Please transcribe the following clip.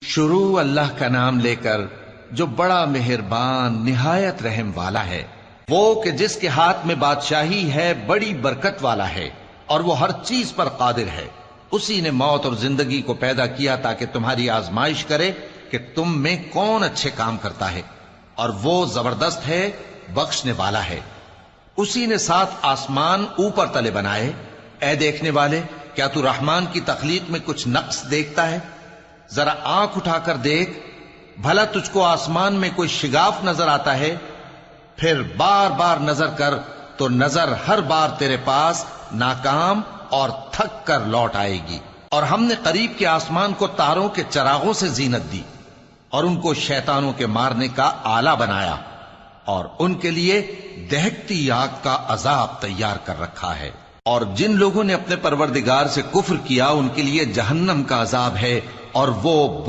شروع اللہ کا نام لے کر جو بڑا مہربان نہایت رحم والا ہے، وہ کہ جس کے ہاتھ میں بادشاہی ہے بڑی برکت والا ہے اور وہ ہر چیز پر قادر ہے۔ اسی نے موت اور زندگی کو پیدا کیا تاکہ تمہاری آزمائش کرے کہ تم میں کون اچھے کام کرتا ہے، اور وہ زبردست ہے، بخشنے والا ہے۔ اسی نے 7 آسمان اوپر تلے بنائے۔ اے دیکھنے والے، کیا تو رحمان کی تخلیق میں کچھ نقص دیکھتا ہے؟ ذرا آنکھ اٹھا کر دیکھ، بھلا تجھ کو آسمان میں کوئی شگاف نظر آتا ہے؟ پھر بار بار نظر کر تو نظر ہر بار تیرے پاس ناکام اور تھک کر لوٹ آئے گی۔ اور ہم نے قریب کے آسمان کو تاروں کے چراغوں سے زینت دی اور ان کو شیطانوں کے مارنے کا آلہ بنایا، اور ان کے لیے دہکتی آگ کا عذاب تیار کر رکھا ہے۔ اور جن لوگوں نے اپنے پروردگار سے کفر کیا ان کے لیے جہنم کا عذاب ہے، اور وہ